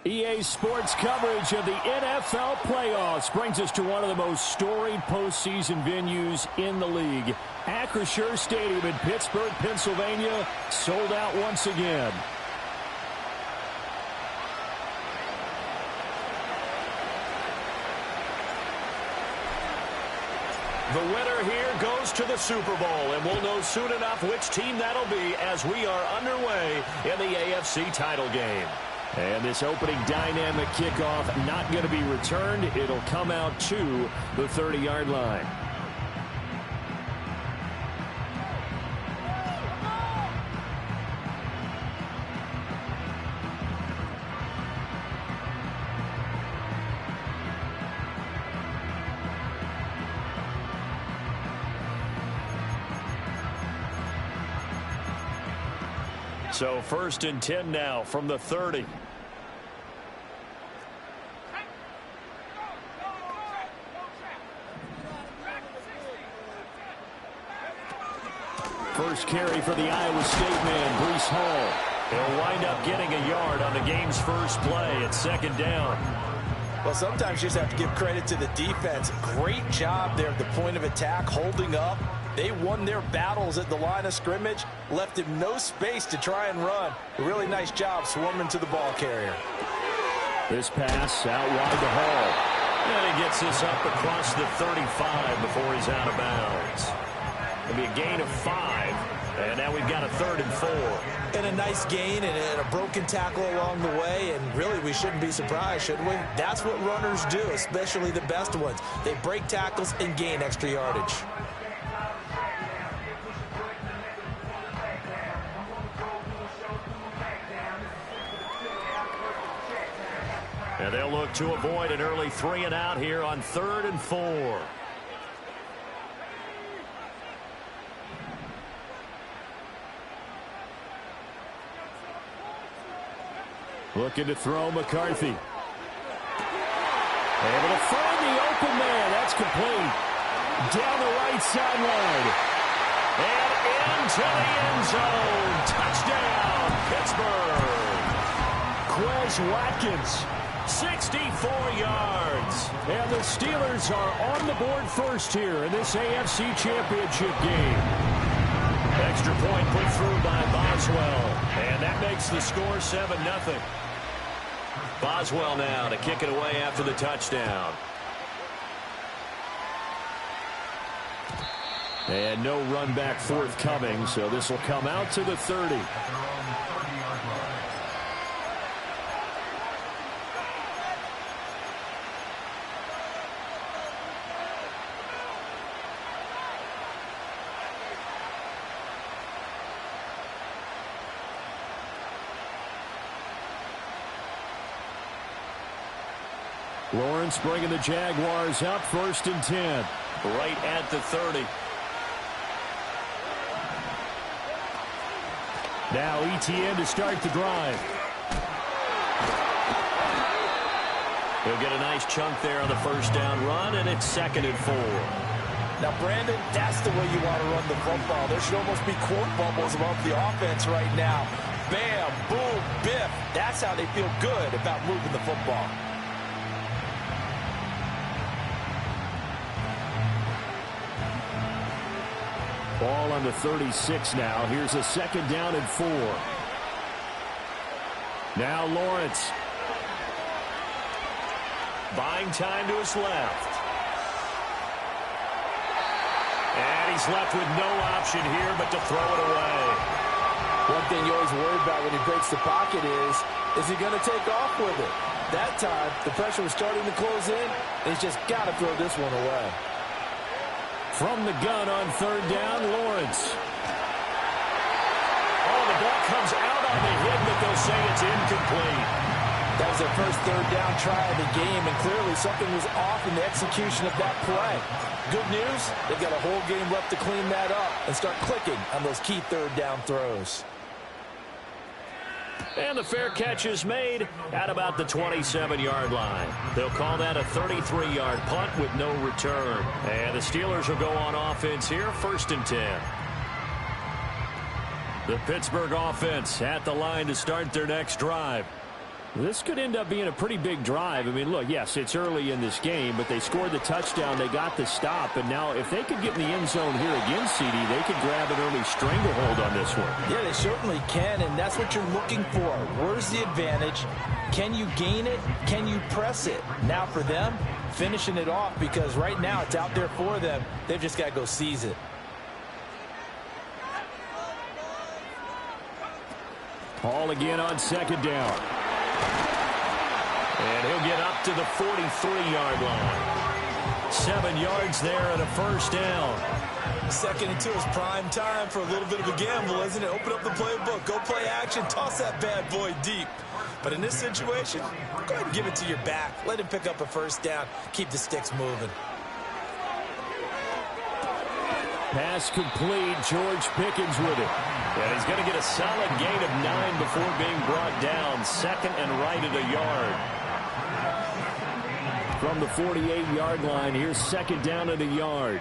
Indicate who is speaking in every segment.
Speaker 1: EA Sports coverage of the NFL playoffs brings us to one of the most storied postseason venues in the league. Acrisure Stadium in Pittsburgh, Pennsylvania, sold out once again. The winner here goes to the Super Bowl, and we'll know soon enough which team that'll be as we are underway in the AFC title game. And this opening dynamic kickoff not going to be returned. It'll come out to the 30-yard line. So 1st and 10 now from the 30. First carry for the Iowa State man, Breece Hall. He'll wind up getting a yard on the game's first play at 2nd down.
Speaker 2: Well, sometimes you just have to give credit to the defense. Great job there at the point of attack, holding up. They won their battles at the line of scrimmage, left him no space to try and run. A really nice job swarming to the ball carrier.
Speaker 1: This pass out wide to Hall. And he gets this up across the 35 before he's out of bounds. It'll be a gain of 5. And now we've got a 3rd and 4.
Speaker 2: And a nice gain and a broken tackle along the way. And really, we shouldn't be surprised, should we? That's what runners do, especially the best ones. They break tackles and gain extra yardage.
Speaker 1: And they'll look to avoid an early 3 and out here on 3rd and 4. Looking to throw McCarthy. Able to find the open man. That's complete. Down the right sideline. And into the end zone. Touchdown, Pittsburgh. Quez Watkins. 64 yards. And the Steelers are on the board first here in this AFC Championship game. Extra point put through by Boswell. And that makes the score 7-0. Boswell now to kick it away after the touchdown. And no run back forthcoming, so this will come out to the 30. Lawrence bringing the Jaguars up 1st and 10. Right at the 30. Now ETN to start the drive. He'll get a nice chunk there on the 1st down run, and it's 2nd and 4.
Speaker 2: Now, Brandon, that's the way you want to run the football. There should almost be quote bubbles about the offense right now. Bam, boom, biff. That's how they feel good about moving the football.
Speaker 1: Ball on the 36 now. Here's a 2nd down and 4. Now Lawrence. Buying time to his left. And he's left with no option here but to throw it away.
Speaker 2: One thing you always worry about when he breaks the pocket is he going to take off with it? That time, the pressure was starting to close in, and he's just got to throw this one away.
Speaker 1: From the gun on 3rd down, Lawrence. Oh, the ball comes out on the hit, but they'll say it's incomplete.
Speaker 2: That was their first 3rd down try of the game, and clearly something was off in the execution of that play. Good news, they've got a whole game left to clean that up and start clicking on those key 3rd down throws.
Speaker 1: And the fair catch is made at about the 27-yard line. They'll call that a 33-yard punt with no return. And the Steelers will go on offense here, 1st and 10. The Pittsburgh offense at the line to start their next drive. This could end up being a pretty big drive. I mean, look, yes, it's early in this game, but they scored the touchdown. They got the stop. And now if they could get in the end zone here again, CD, they could grab an early stranglehold on this one.
Speaker 2: Yeah, they certainly can, and that's what you're looking for. Where's the advantage? Can you gain it? Can you press it? Now for them, finishing it off, because right now it's out there for them. They've just got to go seize it.
Speaker 1: Hall again on second down. And he'll get up to the 43-yard line. 7 yards there and a first down.
Speaker 2: 2nd and 2 is prime time for a little bit of a gamble, isn't it? Open up the playbook, go play action, toss that bad boy deep. But in this situation, go ahead and give it to your back. Let him pick up a first down. Keep the sticks moving.
Speaker 1: Pass complete. George Pickens with it. And he's going to get a solid gain of 9 before being brought down. 2nd and right at a yard. From the 48-yard line, here's 2nd down at a yard.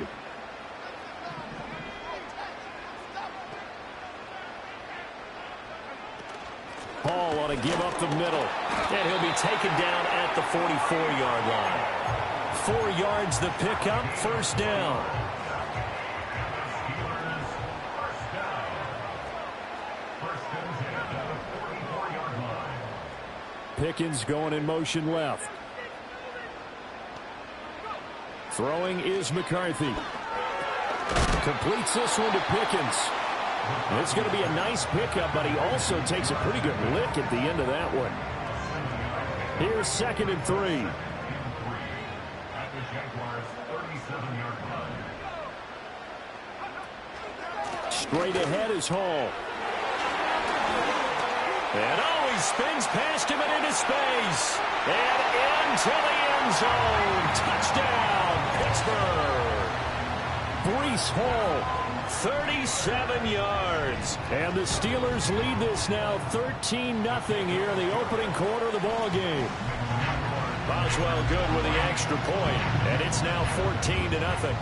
Speaker 1: Hall ought to give up the middle. And he'll be taken down at the 44-yard line. 4 yards the pickup, first down. Pickens going in motion left. Throwing is McCarthy. Completes this one to Pickens. It's going to be a nice pickup, but he also takes a pretty good lick at the end of that one. Here's 2nd and 3. Straight ahead is Hall. And he spins past him and into space. And into the end zone. Touchdown, Pittsburgh. Breece Hall, 37 yards. And the Steelers lead this now 13-0 here in the opening quarter of the ball game. Boswell good with the extra point, and it's now 14-0.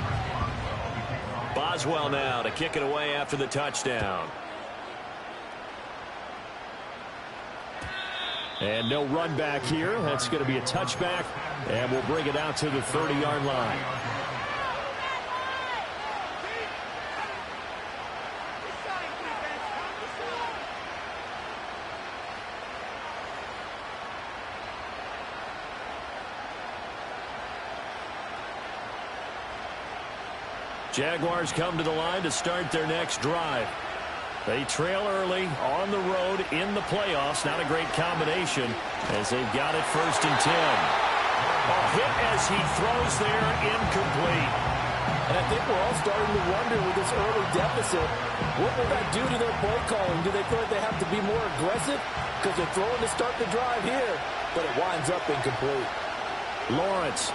Speaker 1: Boswell now to kick it away after the touchdown. And no run back here. That's going to be a touchback, and we'll bring it out to the 30-yard line. Jaguars come to the line to start their next drive. They trail early on the road in the playoffs. Not a great combination as they've got it 1st and 10. A hit as he throws there, incomplete.
Speaker 2: And I think we're all starting to wonder with this early deficit, what will that do to their play calling? Do they feel like they have to be more aggressive? Because they're throwing to start the drive here, but it winds up incomplete.
Speaker 1: Lawrence.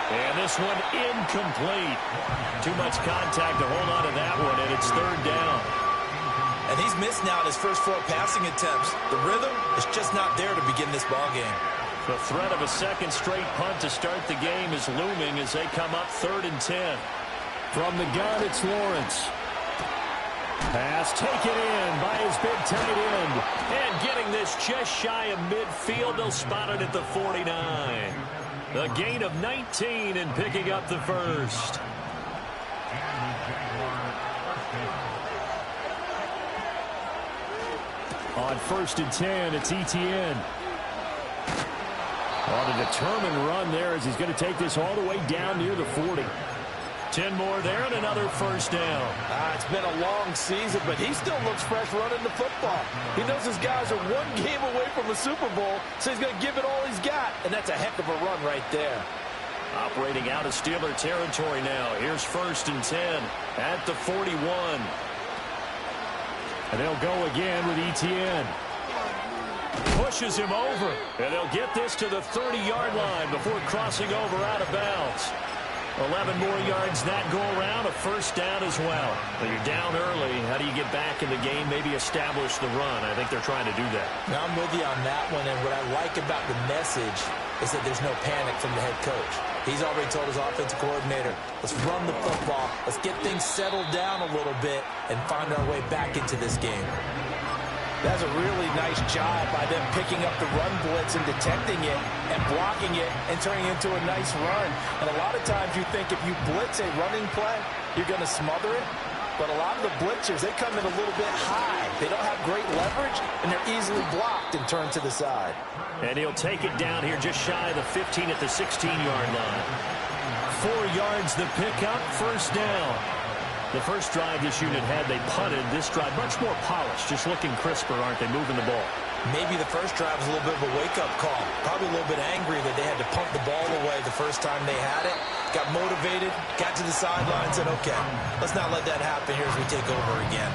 Speaker 1: And this one incomplete. Too much contact to hold on to that one, and it's 3rd down.
Speaker 2: And he's missed now his first 4 passing attempts. The rhythm is just not there to begin this ball game.
Speaker 1: The threat of a 2nd straight punt to start the game is looming as they come up 3rd and 10. From the gun, it's Lawrence. Pass taken in by his big tight end. And getting this just shy of midfield, they'll spot it at the 49. A gain of 19 and picking up the first. On 1st and 10, it's Etienne. On a determined run there as he's going to take this all the way down near the 40. 10 more there and another first down.
Speaker 2: It's been a long season, but he still looks fresh running the football. He knows his guys are 1 game away from the Super Bowl, so he's going to give it all he's got, and that's a heck of a run right there.
Speaker 1: Operating out of Steeler territory now. Here's 1st and 10 at the 41. And they'll go again with Etienne. Pushes him over, and they'll get this to the 30-yard line before crossing over out of bounds. 11 more yards that go around, a first down as well. When you're down early, how do you get back in the game, maybe establish the run? I think they're trying to do that.
Speaker 2: Now I'm with you on that one, and what I like about the message is that there's no panic from the head coach. He's already told his offensive coordinator, let's run the football, let's get things settled down a little bit and find our way back into this game. That's a really nice job by them picking up the run blitz and detecting it and blocking it and turning it into a nice run. And a lot of times you think if you blitz a running play, you're going to smother it. But a lot of the blitzers, they come in a little bit high. They don't have great leverage, and they're easily blocked and turned to the side.
Speaker 1: And he'll take it down here just shy of the 15 at the 16-yard line. 4 yards the pickup, first down. The first drive this unit had, they punted. This drive, much more polished, just looking crisper, aren't they, moving the ball?
Speaker 2: Maybe the first drive was a little bit of a wake-up call. Probably a little bit angry that they had to punt the ball away the first time they had it. Got motivated, got to the sideline, said, okay, let's not let that happen here as we take over again.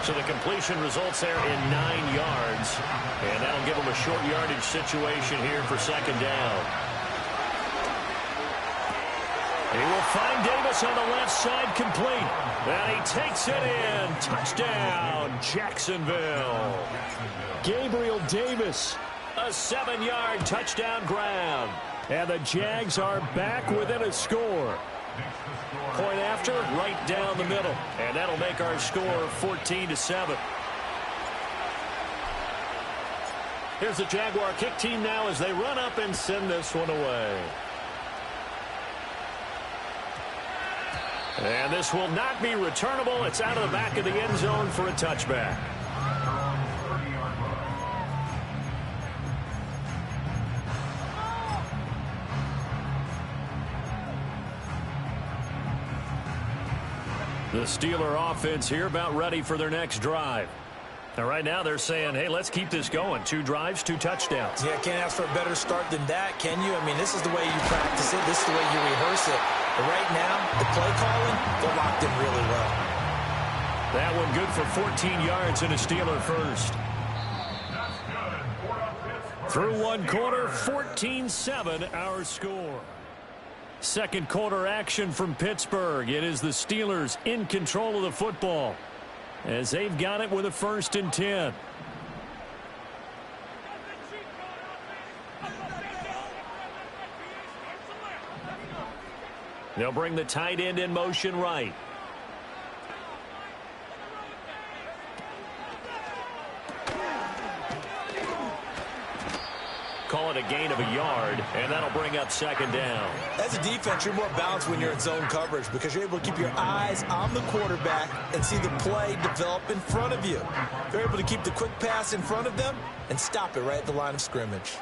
Speaker 1: So the completion results there in 9 yards. And that'll give them a short yardage situation here for second down. He will find Davis on the left side, complete. And he takes it in. Touchdown, Jacksonville. Gabriel Davis, a 7-yard touchdown grab. And the Jags are back within a score. Point after, right down the middle. And that'll make our score 14-7. Here's the Jaguar kick team now as they run up and send this one away. And this will not be returnable. It's out of the back of the end zone for a touchback. The Steeler offense here about ready for their next drive. Now, right now they're saying, hey, let's keep this going. 2 drives, 2 touchdowns.
Speaker 2: Yeah, can't ask for a better start than that, can you? I mean, this is the way you practice it. This is the way you rehearse it. But right now, the play calling, they're locked in really well.
Speaker 1: That one good for 14 yards and a Steeler first. Through 1 quarter, 14-7 our score. Second quarter action from Pittsburgh. It is the Steelers in control of the football as they've got it with a 1st and 10. They'll bring the tight end in motion right. Call it a gain of a yard, and that'll bring up second down.
Speaker 2: As a defense, you're more balanced when you're in zone coverage because you're able to keep your eyes on the quarterback and see the play develop in front of you. They're able to keep the quick pass in front of them and stop it right at the line of scrimmage.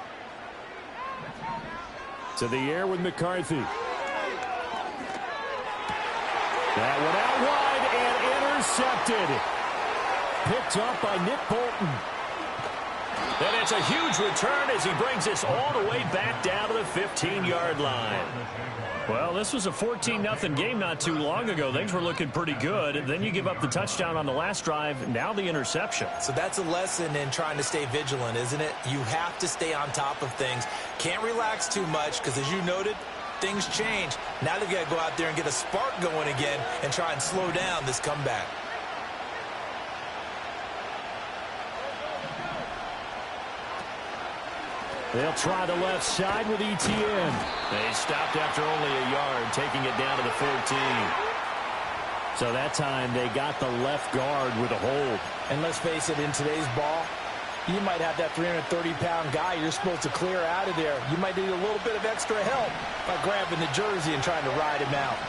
Speaker 1: To the air with McCarthy. That one out wide and intercepted. Picked up by Nick Bolton. And it's a huge return as he brings this all the way back down to the 15-yard line. Well, this was a 14-0 game not too long ago. Things were looking pretty good. And then you give up the touchdown on the last drive. Now the interception.
Speaker 2: So that's a lesson in trying to stay vigilant, isn't it? You have to stay on top of things. Can't relax too much because, as you noted, things change. Now they've got to go out there and get a spark going again and try and slow down this comeback.
Speaker 1: They'll try the left side with Etienne. They stopped after only a yard, taking it down to the 14. So that time they got the left guard with a hold.
Speaker 2: And let's face it, in today's ball, you might have that 330-pound guy you're supposed to clear out of there. You might need a little bit of extra help by grabbing the jersey and trying to ride him out.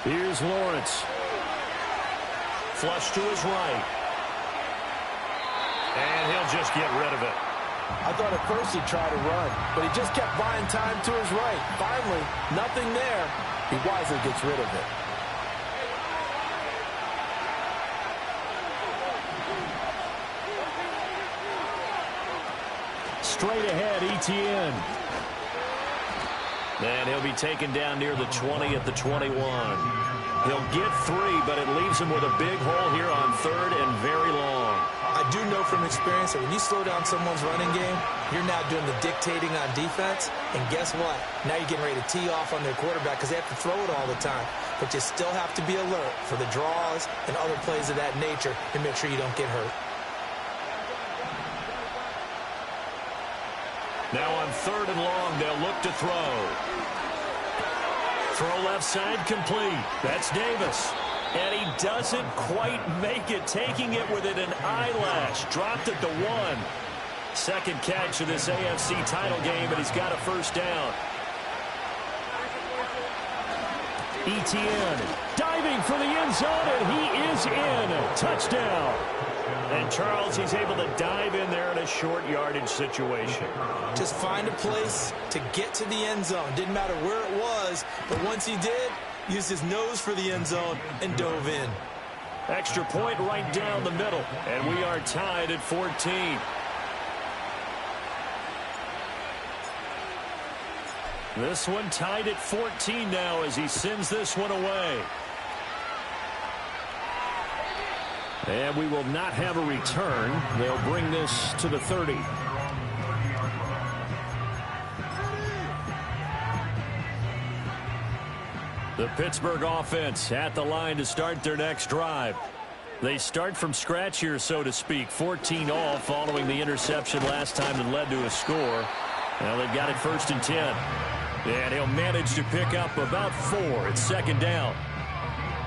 Speaker 1: Here's Lawrence. Flush to his right. And he'll just get rid of it.
Speaker 2: I thought at first he'd try to run, but he just kept buying time to his right. Finally, nothing there. He wisely gets rid of it.
Speaker 1: Straight ahead, Etienne. And he'll be taken down near the 20 at the 21. He'll get 3, but it leaves him with a big hole here on 3rd and very long.
Speaker 2: I do know from experience that when you slow down someone's running game, you're now doing the dictating on defense. And guess what? Now you're getting ready to tee off on their quarterback because they have to throw it all the time. But you still have to be alert for the draws and other plays of that nature and make sure you don't get hurt.
Speaker 1: Now on 3rd and long, they'll look to throw. Throw left side complete. That's Davis. And he doesn't quite make it, taking it within an eyelash. Dropped it to 1. Second catch of this AFC title game, and he's got a first down. Etienne diving for the end zone, and he is in. Touchdown. And Charles, he's able to dive in there in a short yardage situation.
Speaker 2: Just find a place to get to the end zone. Didn't matter where it was, but once he did, used his nose for the end zone and dove in.
Speaker 1: Extra point right down the middle, and we are tied at 14. This one tied at 14 now as he sends this one away. And we will not have a return. They'll bring this to the 30. The Pittsburgh offense at the line to start their next drive. They start from scratch here, so to speak. 14 all following the interception last time that led to a score. Now they've got it 1st and 10. And he'll manage to pick up about 4. It's second down.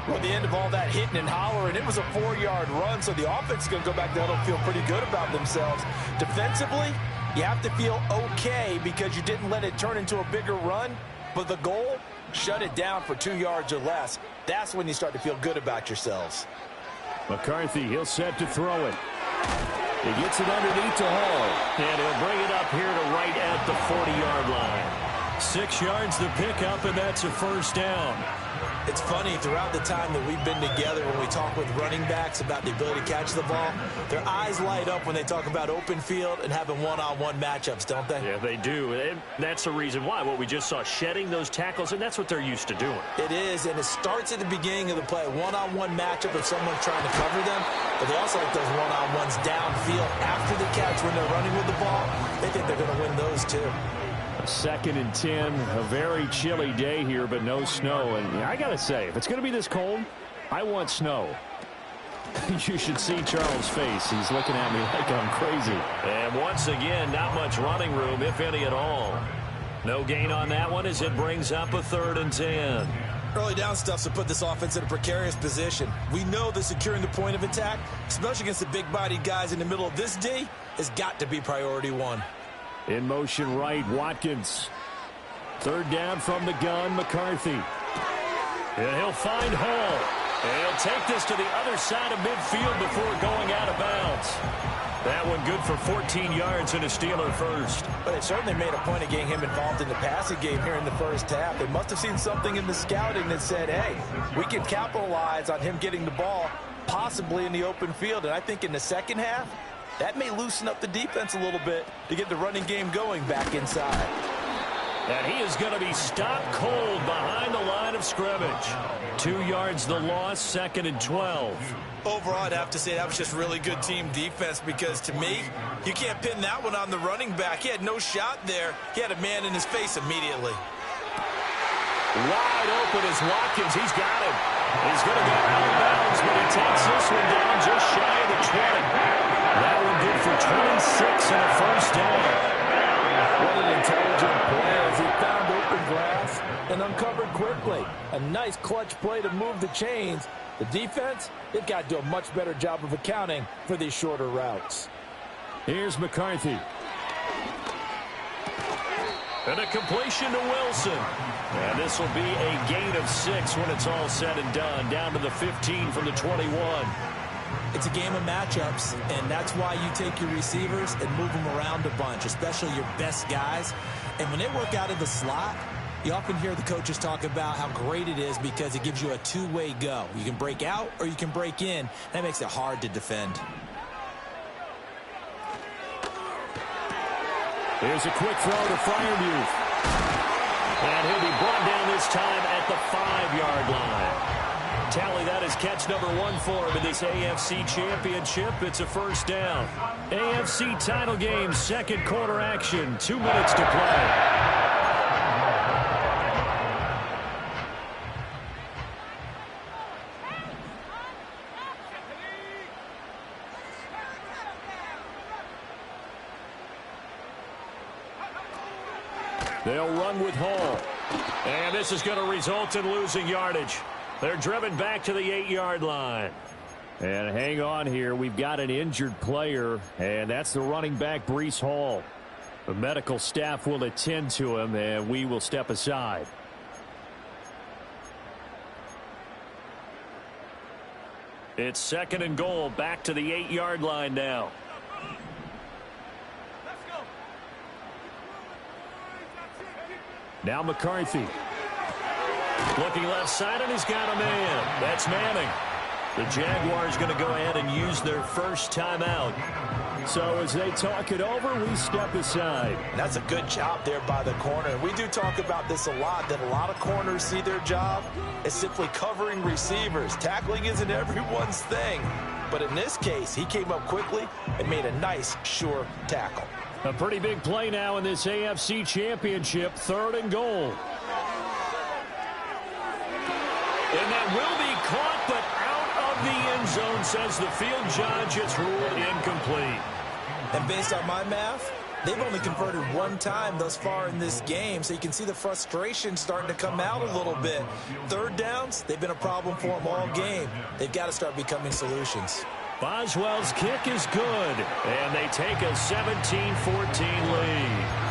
Speaker 2: Well, the end of all that hitting and hollering, it was a 4-yard run, so the offense is going to go back there and feel pretty good about themselves. Defensively, you have to feel okay because you didn't let it turn into a bigger run, but the goal, shut it down for 2 yards or less. That's when you start to feel good about yourselves.
Speaker 1: McCarthy, he'll set to throw it. He gets it underneath to Hall, and he'll bring it up here to right at the 40-yard line. 6 yards to pick up, and that's a first down.
Speaker 2: It's funny, throughout the time that we've been together, when we talk with running backs about the ability to catch the ball, their eyes light up when they talk about open field and having one-on-one matchups, don't they?
Speaker 1: Yeah, they do. And that's the reason why. What we just saw, shedding those tackles, and that's what they're used to doing.
Speaker 2: It is, and it starts at the beginning of the play. One-on-one matchup if someone's trying to cover them, but they also like those one-on-ones downfield after the catch when they're running with the ball. They think they're going to win those, too.
Speaker 1: 2nd and 10, a very chilly day here, but no snow. And I got to say, if it's going to be this cold, I want snow. You should see Charles' face. He's looking at me like I'm crazy. And once again, not much running room, if any at all. No gain on that one as it brings up a 3rd and 10.
Speaker 2: Early down stuff's to put this offense in a precarious position. We know that securing the point of attack, especially against the big-bodied guys in the middle of this D, has got to be priority 1.
Speaker 1: In motion right, Watkins. 3rd down from the gun, McCarthy. And he'll find Hall. And he'll take this to the other side of midfield before going out of bounds. That one good for 14 yards and a Steeler first.
Speaker 2: But it certainly made a point of getting him involved in the passing game here in the first half. They must have seen something in the scouting that said, hey, we can capitalize on him getting the ball possibly in the open field. And I think in the second half, that may loosen up the defense a little bit to get the running game going back inside.
Speaker 1: And he is going to be stopped cold behind the line of scrimmage. 2 yards the loss, 2nd and 12.
Speaker 2: Overall, I'd have to say that was just really good team defense because, to me, you can't pin that one on the running back. He had no shot there. He had a man in his face immediately.
Speaker 1: Wide open is Watkins. He's got him. He's going to go out of bounds, but he takes this one down just shy of the 20. That one good for 26 and a first down.
Speaker 3: What an intelligent play as he found open grass and uncovered quickly. A nice clutch play to move the chains. The defense, they've got to do a much better job of accounting for these shorter routes.
Speaker 1: Here's McCarthy. And a completion to Wilson. And this will be a gain of 6 when it's all said and done. Down to the 15 from the 21.
Speaker 2: It's a game of matchups, and that's why you take your receivers and move them around a bunch, especially your best guys. And when they work out of the slot, you often hear the coaches talk about how great it is because it gives you a two-way go. You can break out or you can break in. That makes it hard to defend.
Speaker 1: Here's a quick throw to Freiermuth. And he'll be brought down this time at the 5-yard line. Tally that is catch number 1 for him in this AFC Championship. It's a first down. AFC title game, second quarter action. 2 minutes to play. They'll run with Hall. And this is going to result in losing yardage. They're driven back to the 8-yard line.
Speaker 4: And hang on here. We've got an injured player, and that's the running back, Breece Hall. The medical staff will attend to him, and we will step aside.
Speaker 1: It's 2nd and goal, back to the 8-yard line now.
Speaker 4: Now McCarthy.
Speaker 1: Looking left side, and he's got a man. That's Manning. The Jaguars going to go ahead and use their first timeout.
Speaker 4: So as they talk it over, we step aside.
Speaker 2: That's a good job there by the corner. We do talk about this a lot, that a lot of corners see their job as simply covering receivers. Tackling isn't everyone's thing. But in this case, he came up quickly and made a nice, sure tackle.
Speaker 4: A pretty big play now in this AFC Championship, 3rd and goal.
Speaker 1: And that will be caught, but out of the end zone, says the field judge. It's ruled incomplete.
Speaker 2: And based on my math, they've only converted one time thus far in this game, so you can see the frustration starting to come out a little bit. 3rd downs, they've been a problem for them all game. They've got to start becoming solutions.
Speaker 1: Boswell's kick is good, and they take a 17-14 lead.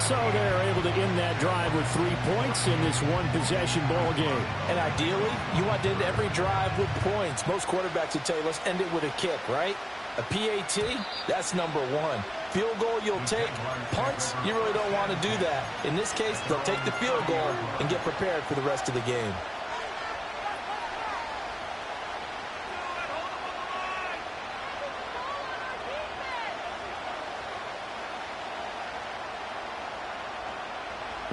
Speaker 4: So they're able to end that drive with 3 points in this one-possession ball game.
Speaker 2: And ideally, you want to end every drive with points. Most quarterbacks would tell you, let's end it with a kick, right? A PAT, that's number 1. Field goal you'll take. Punts, you really don't want to do that. In this case, they'll take the field goal and get prepared for the rest of the game.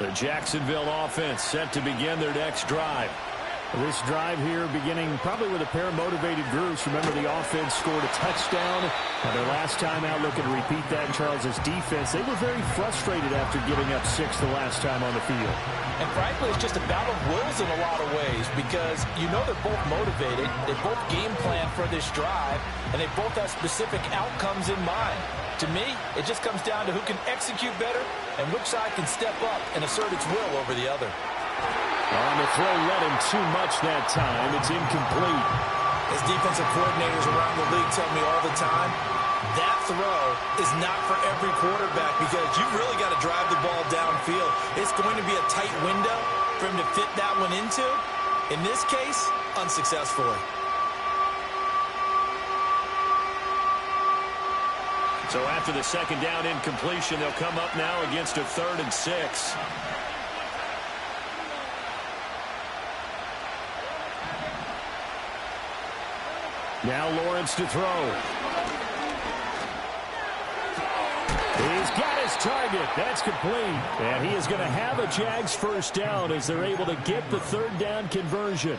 Speaker 1: The Jacksonville offense set to begin their next drive.
Speaker 4: This drive here beginning probably with a pair of motivated groups. Remember, the offense scored a touchdown. Their last time out, looking to repeat that in Charles's defense. They were very frustrated after giving up 6 the last time on the field.
Speaker 2: And frankly, it's just a battle of wills in a lot of ways because you know they're both motivated. They both game plan for this drive, and they both have specific outcomes in mind. To me, it just comes down to who can execute better and which side can step up and assert its will over the other.
Speaker 4: On the throw, led him too much that time. It's incomplete.
Speaker 2: As defensive coordinators around the league tell me all the time, that throw is not for every quarterback because you've really got to drive the ball downfield. It's going to be a tight window for him to fit that one into. In this case, unsuccessfully.
Speaker 1: So after the 2nd down incompletion, they'll come up now against a 3rd and 6.
Speaker 4: Now Lawrence to throw. He's got his target. That's complete. And he is going to have a Jags first down as they're able to get the 3rd down conversion.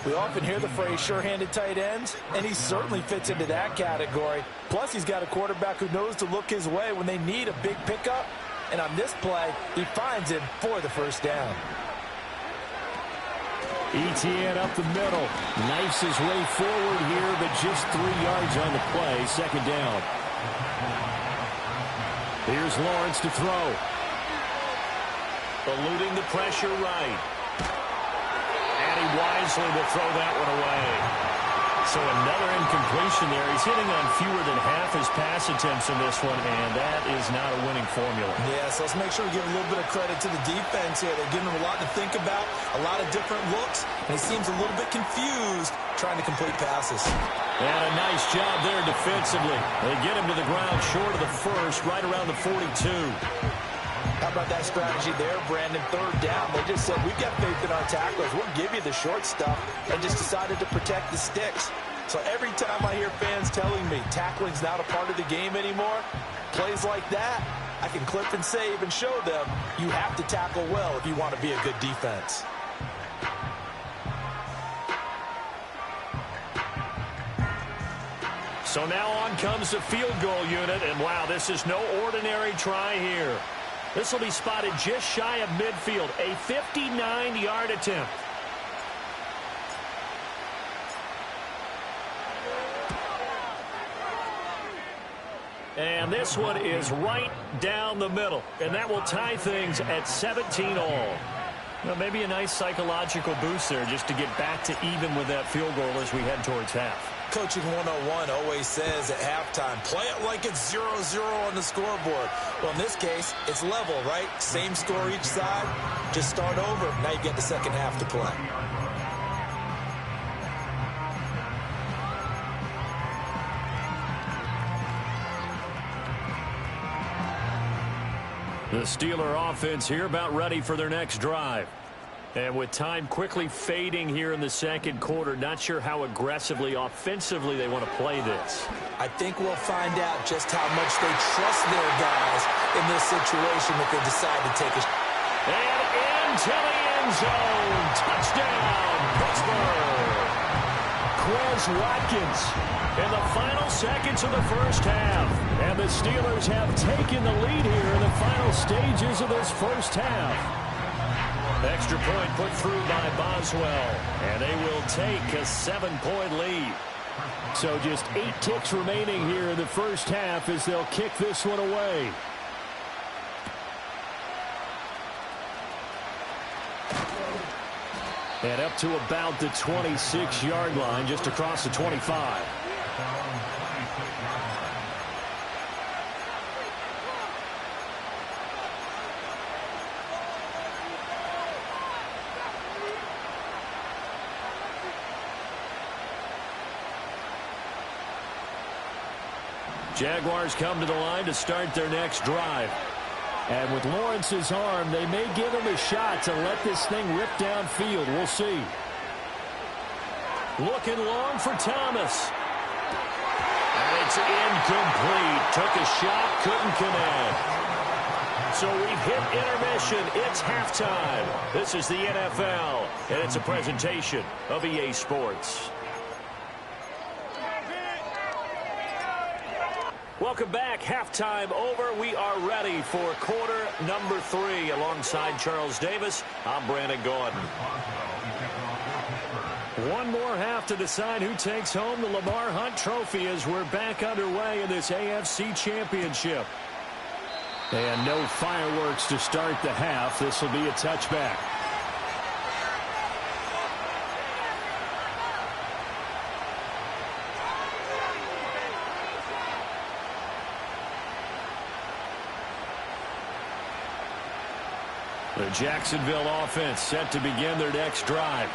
Speaker 2: We often hear the phrase sure-handed tight ends, and he certainly fits into that category. Plus, he's got a quarterback who knows to look his way when they need a big pickup. And on this play, he finds him for the first down.
Speaker 4: Etienne up the middle. Knifes his way forward here, but just 3 yards on the play. 2nd down. Here's Lawrence to throw.
Speaker 1: Eluding the pressure right. And he wisely will throw that one away. So another incompletion there. He's hitting on fewer than half his pass attempts in this one, and that is not a winning formula.
Speaker 2: Yeah, so let's make sure we give a little bit of credit to the defense here. They're giving him a lot to think about, a lot of different looks, and he seems a little bit confused trying to complete passes.
Speaker 1: And a nice job there defensively. They get him to the ground short of the first, right around the 42.
Speaker 2: How about that strategy there, Brandon? 3rd down. They just said, we've got faith in our tacklers. We'll give you the short stuff, and just decided to protect the sticks. So every time I hear fans telling me tackling's not a part of the game anymore, plays like that, I can clip and save and show them you have to tackle well if you want to be a good defense.
Speaker 1: So now on comes the field goal unit, and wow, this is no ordinary try here. This will be spotted just shy of midfield, a 59-yard attempt. And this one is right down the middle, and that will tie things at 17 all.
Speaker 4: Well, maybe a nice psychological boost there just to get back to even with that field goal as we head towards half.
Speaker 2: Coaching 101 always says at halftime, play it like it's 0-0 on the scoreboard. Well, in this case, it's level, right? Same score each side. Just start over. Now you get the second half to play.
Speaker 4: The Steeler offense here about ready for their next drive. And with time quickly fading here in the second quarter, not sure how aggressively, offensively they want to play this.
Speaker 2: I think we'll find out just how much they trust their guys in this situation if they decide to take a shot.
Speaker 1: And into the end zone. Touchdown, Pittsburgh. Quez Watkins in the final seconds of the first half. And the Steelers have taken the lead here in the final stages of this first half. Extra point put through by Boswell. And they will take a 7-point lead. So just 8 ticks remaining here in the first half as they'll kick this one away. And up to about the 26-yard line, just across the 25. Jaguars come to the line to start their next drive. And with Lawrence's arm, they may give him a shot to let this thing rip downfield. We'll see. Looking long for Thomas. And it's incomplete. Took a shot, couldn't connect. So we've hit intermission. It's halftime. This is the NFL, and it's a presentation of EA Sports. Welcome back. Halftime over. We are ready for quarter number 3. Alongside Charles Davis, I'm Brandon Gaudin. One more half to decide who takes home the Lamar Hunt Trophy as we're back underway in this AFC Championship. And no fireworks to start the half. This will be a touchback. The Jacksonville offense set to begin their next drive.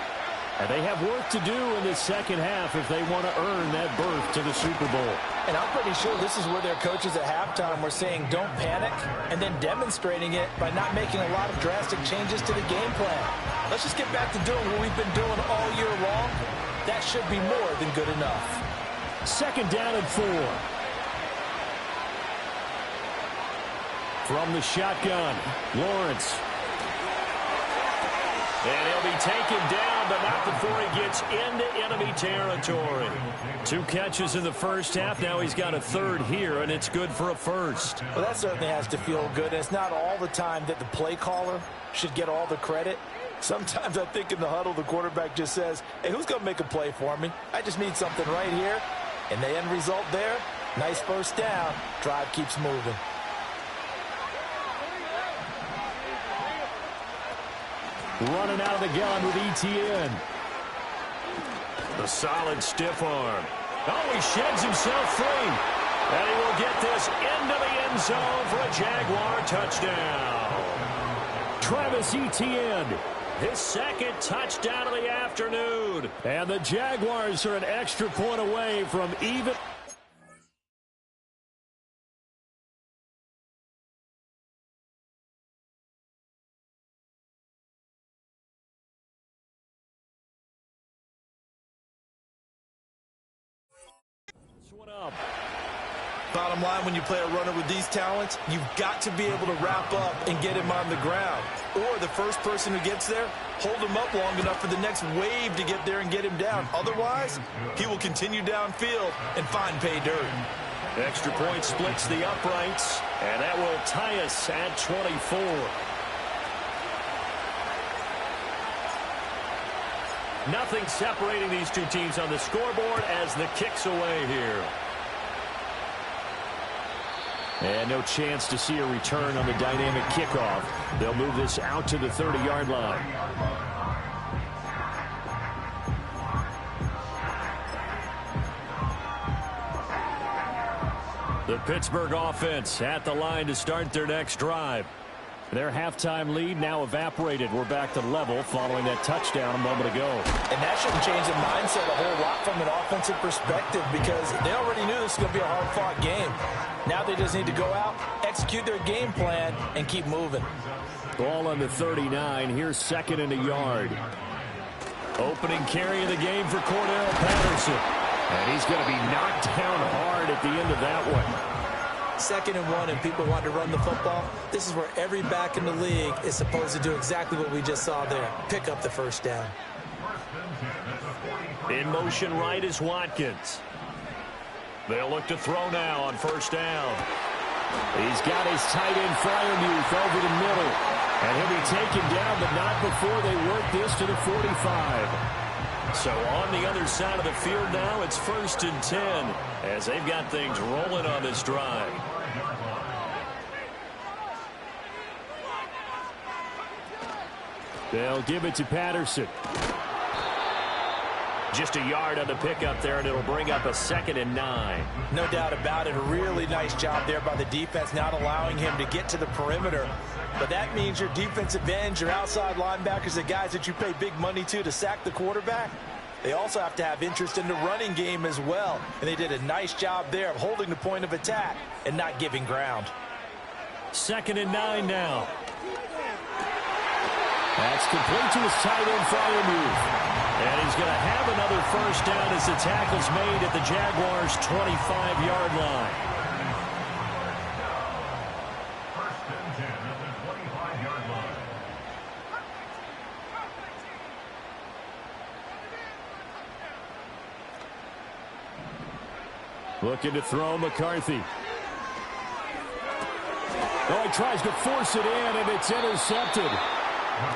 Speaker 1: And they have work to do in the second half if they want to earn that berth to the Super Bowl.
Speaker 2: And I'm pretty sure this is where their coaches at halftime were saying don't panic, and then demonstrating it by not making a lot of drastic changes to the game plan. Let's just get back to doing what we've been doing all year long. That should be more than good enough.
Speaker 1: Second down and 4.
Speaker 4: From the shotgun, Lawrence. And he'll be taken down, but not before he gets into enemy territory. 2 catches in the first half. Now he's got a third here, and it's good for a first.
Speaker 2: Well, that certainly has to feel good. It's not all the time that the play caller should get all the credit. Sometimes I think in the huddle, the quarterback just says, hey, who's going to make a play for me? I just need something right here. And the end result there, nice first down. Drive keeps moving.
Speaker 1: Running out of the gun with ETN.
Speaker 4: The solid stiff arm. Oh, he sheds himself free. And he will get this into the end zone for a Jaguar touchdown.
Speaker 1: Travis Etienne.
Speaker 4: His second touchdown of the afternoon.
Speaker 1: And the Jaguars are an extra point away from even.
Speaker 4: Up.
Speaker 2: Bottom line, when you play a runner with these talents, you've got to be able to wrap up and get him on the ground. Or the first person who gets there, hold him up long enough for the next wave to get there and get him down. Otherwise, he will continue downfield and find pay dirt.
Speaker 4: Extra point splits the uprights, and that will tie us at 24. Nothing separating these two teams on the scoreboard as the kick's away here. And no chance to see a return on the dynamic kickoff. They'll move this out to the 30-yard line. The Pittsburgh offense at the line to start their next drive. Their halftime lead now evaporated. We're back to level following that touchdown a moment ago.
Speaker 2: And that shouldn't change the mindset a whole lot from an offensive perspective because they already knew this was going to be a hard-fought game. Now they just need to go out, execute their game plan, and keep moving.
Speaker 4: Ball on the 39. Here's second and a yard. Opening carry of the game for Cordell Patterson. And he's going to be knocked down hard at the end of that one.
Speaker 2: 2nd and 1 and people want to run the football. This is where every back in the league is supposed to do exactly what we just saw there. Pick up the first down.
Speaker 4: In motion right is Watkins. They'll look to throw now on first down. He's got his tight end Freiermuth over the middle. And he'll be taken down, but not before they work this to the 45. So on the other side of the field now, it's 1st and 10 as they've got things rolling on this drive. They'll give it to Patterson. Just a yard on the pickup there, and it'll bring up a 2nd and 9.
Speaker 2: No doubt about it. A really nice job there by the defense, not allowing him to get to the perimeter. But that means your defensive ends, your outside linebackers, the guys that you pay big money to sack the quarterback, they also have to have interest in the running game as well. And they did a nice job there of holding the point of attack and not giving ground.
Speaker 4: 2nd and 9 now. That's complete to his tight end, Freiermuth. And he's going to have another first down as the tackle's made at the Jaguars' 25-yard line. Looking to throw McCarthy. Oh, he tries to force it in, and it's intercepted.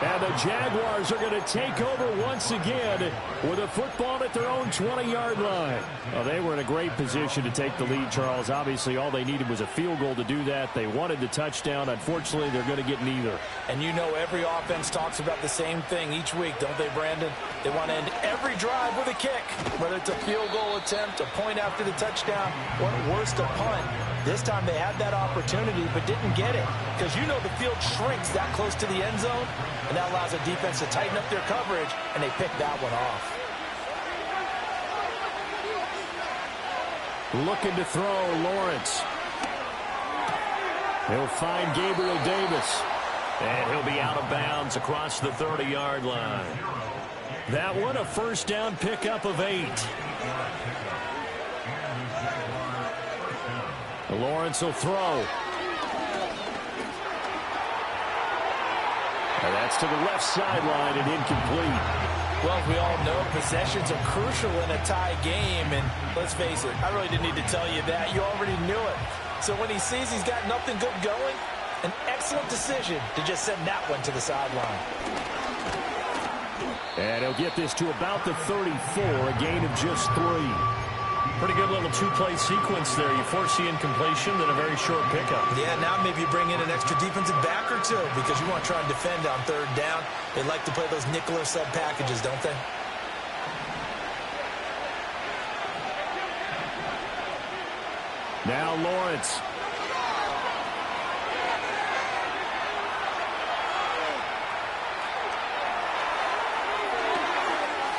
Speaker 4: And the Jaguars are going to take over once again with a football at their own 20-yard line. Well, they were in a great position to take the lead, Charles. Obviously, all they needed was a field goal to do that. They wanted the touchdown. Unfortunately, they're going to get neither.
Speaker 2: And you know every offense talks about the same thing each week, don't they, Brandon? They want to end every drive with a kick, whether it's a field goal attempt, a point after the touchdown, or at worst, a punt. This time they had that opportunity but didn't get it because you know the field shrinks that close to the end zone, and that allows the defense to tighten up their coverage, and they pick that one off.
Speaker 4: Looking to throw, Lawrence. He'll find Gabriel Davis, and he'll be out of bounds across the 30-yard line. That one a first down pickup of 8. Lawrence will throw. And that's to the left sideline and incomplete.
Speaker 2: Well, as we all know, possessions are crucial in a tie game. And let's face it, I really didn't need to tell you that. You already knew it. So when he sees he's got nothing good going, an excellent decision to just send that one to the sideline.
Speaker 4: And he'll get this to about the 34, a gain of just 3. Pretty good little two-play sequence there. You force the incompletion, then a very short pickup.
Speaker 2: Yeah, now maybe you bring in an extra defensive back or two because you want to try and defend on 3rd down. They like to play those nickel or sub packages, don't they?
Speaker 4: Now Lawrence.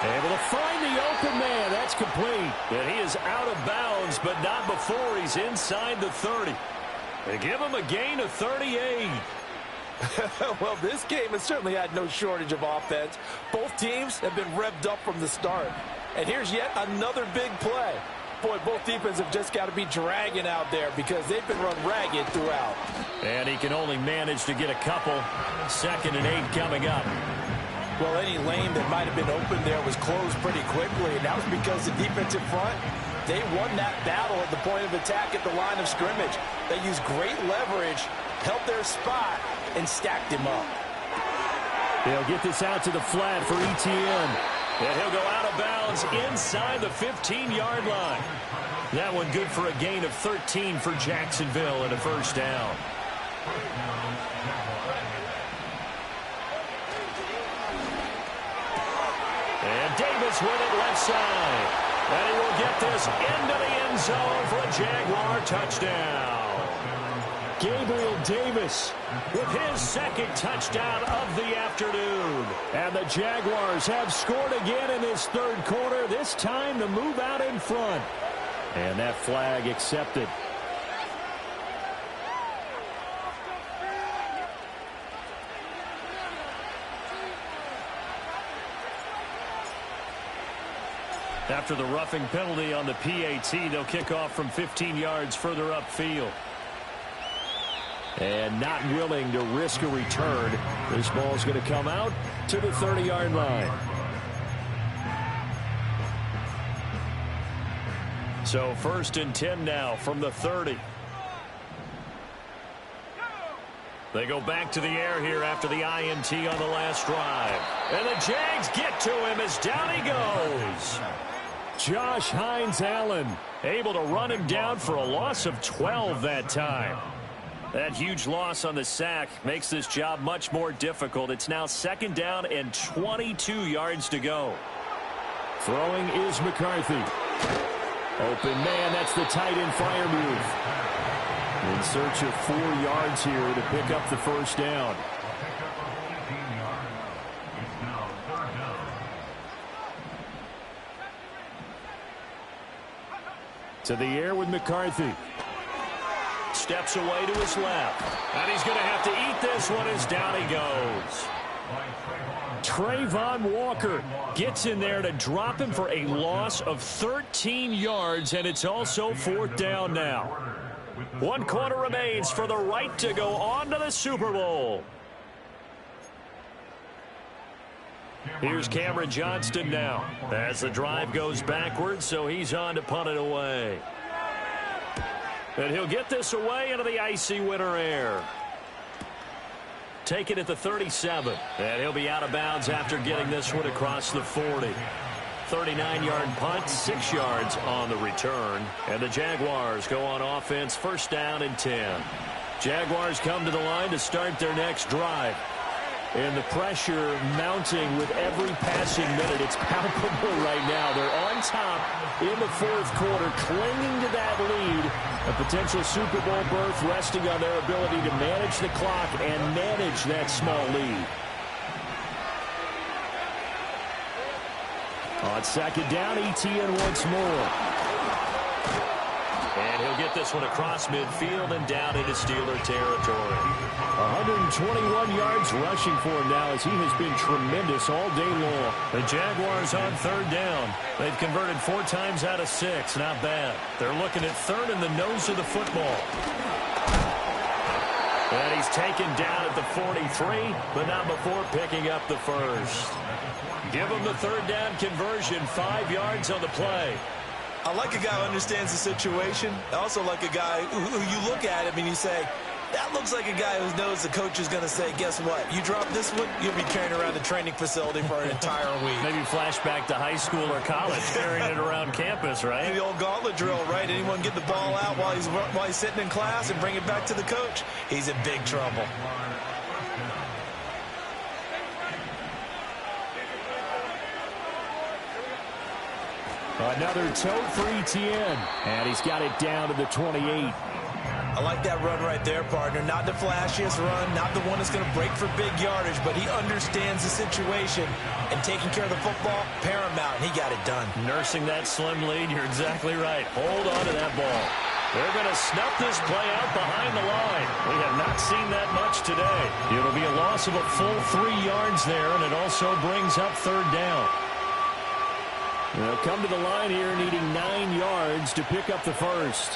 Speaker 4: Able to find the open man. That's complete. And he is out of bounds, but not before he's inside the 30. They give him a gain of 38.
Speaker 2: Well, this game has certainly had no shortage of offense. Both teams have been revved up from the start. And here's yet another big play. Boy, both defenses have just got to be dragging out there because they've been run ragged throughout.
Speaker 4: And he can only manage to get a couple. 2nd and 8 coming up.
Speaker 2: Well, any lane that might have been open there was closed pretty quickly, and that was because the defensive front, they won that battle at the point of attack at the line of scrimmage. They used great leverage, held their spot, and stacked him up.
Speaker 4: They'll get this out to the flat for ETN.
Speaker 1: And he'll go out of bounds inside the 15-yard line. That one good for a gain of 13 for Jacksonville and a first down. And Davis with it left side. And he will get this into the end zone for a Jaguar touchdown. Gabriel Davis with his second touchdown of the afternoon.
Speaker 4: And the Jaguars have scored again in this third quarter, this time to move out in front. And that flag accepted. After the roughing penalty on the PAT, they'll kick off from 15 yards further upfield. And not willing to risk a return, this ball's going to come out to the 30-yard line. So 1st and 10 now from the 30. They go back to the air here after the INT on the last drive. And the Jags get to him as down he goes. Josh Hines-Allen able to run him down for a loss of 12 that time. That huge loss on the sack makes this job much more difficult. It's now 2nd down and 22 yards to go. Throwing is McCarthy. Open man, that's the tight end fire move. In search of 4 yards here to pick up the first down. To the air with McCarthy. Steps away to his left. And he's going to have to eat this one as down he goes. Trayvon Walker gets in there to drop him for a loss of 13 yards, and it's also 4th down now. 1 quarter remains for the right to go on to the Super Bowl. Here's Cameron Johnston now as the drive goes backwards, so he's on to punt it away. And he'll get this away into the icy winter air. Take it at the 37. And he'll be out of bounds after getting this one across the 40. 39-yard punt, 6 yards on the return. And the Jaguars go on offense, 1st down and 10. Jaguars come to the line to start their next drive. And the pressure mounting with every passing minute. It's palpable right now. They're on top in the 4th quarter, clinging to that lead. A potential Super Bowl berth resting on their ability to manage the clock and manage that small lead. On 2nd down, Etienne once more. And he'll get this one across midfield and down into Steeler territory. 121 yards rushing for him now as he has been tremendous all day long. The Jaguars on 3rd down. They've converted 4 times out of 6. Not bad. They're looking at 3rd in the nose of the football. And he's taken down at the 43, but not before picking up the first. Give him the 3rd down conversion, 5 yards on the play.
Speaker 2: I like a guy who understands the situation. I also like a guy who you look at him and you say, that looks like a guy who knows the coach is going to say, guess what? You drop this one, you'll be carrying around the training facility for an entire week.
Speaker 1: Maybe flashback to high school or college, carrying it around campus, right?
Speaker 2: The old gauntlet drill, right? Anyone get the ball out while he's sitting in class and bring it back to the coach? He's in big trouble.
Speaker 4: Another tote for Etienne. And he's got it down to the 28.
Speaker 2: I like that run right there, partner. Not the flashiest run, not the one that's going to break for big yardage, but he understands the situation, and taking care of the football, paramount, and he got it done.
Speaker 1: Nursing that slim lead, you're exactly right. Hold on to that ball. They're going to snuff this play out behind the line. We have not seen that much today. It'll be a loss of a full 3 yards there, and it also brings up 3rd down.
Speaker 4: They'll come to the line here needing 9 yards to pick up the first.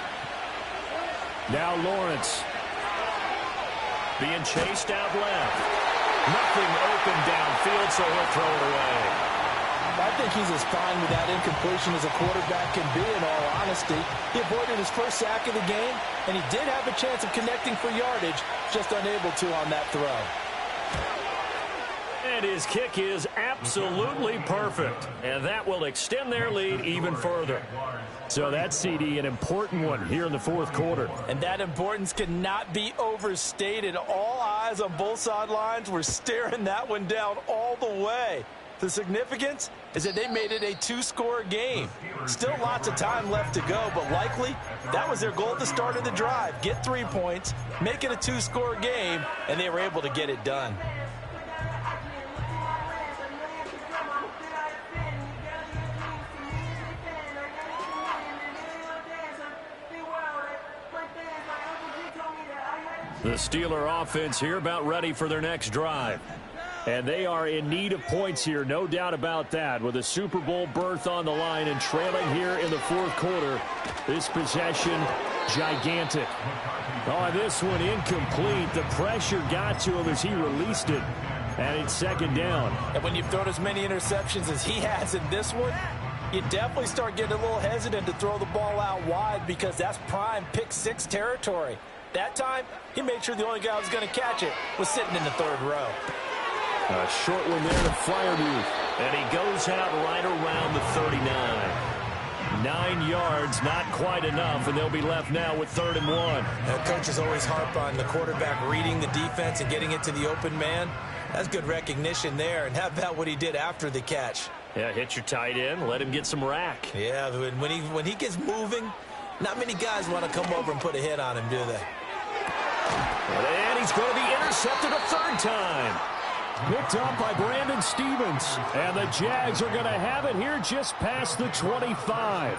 Speaker 4: Now Lawrence.
Speaker 1: Being chased out left. Nothing open downfield, so he'll throw it away.
Speaker 3: I think he's as fine with that incompletion as a quarterback can be, in all honesty. He avoided his first sack of the game, and he did have a chance of connecting for yardage, just unable to on that throw.
Speaker 1: And his kick is absolutely perfect. And that will extend their lead even further.
Speaker 4: So that's, CD, an important one here in the fourth quarter.
Speaker 2: And that importance cannot be overstated. All eyes on both sidelines were staring that one down all the way. The significance is that they made it a two-score game. Still lots of time left to go, but likely that was their goal at the start of the drive. Get 3 points, make it a two-score game, and they were able to get it done.
Speaker 1: The Steeler offense here about ready for their next drive.
Speaker 4: And they are in need of points here, no doubt about that. With a Super Bowl berth on the line and trailing here in the fourth quarter, this possession, gigantic. Oh, this one incomplete. The pressure got to him as he released it. And it's second down.
Speaker 2: And when you've thrown as many interceptions as he has in this one, you definitely start getting a little hesitant to throw the ball out wide because that's prime pick six territory. That time, he made sure the only guy who was going to catch it was sitting in the third row.
Speaker 4: A short one there to Freiermuth.
Speaker 1: And he goes out right around the 39.
Speaker 4: 9 yards, not quite enough, and they'll be left now with 3rd and 1.
Speaker 2: Now, coaches always harp on the quarterback reading the defense and getting it to the open man. That's good recognition there. And how about what he did after the catch?
Speaker 1: Yeah, hit your tight end, let him get some rack.
Speaker 2: Yeah, when he gets moving, not many guys want to come over and put a hit on him, do they?
Speaker 1: And he's going to be intercepted a third time.
Speaker 4: Picked up by Brandon Stephens. And the Jags are going to have it here just past the 25.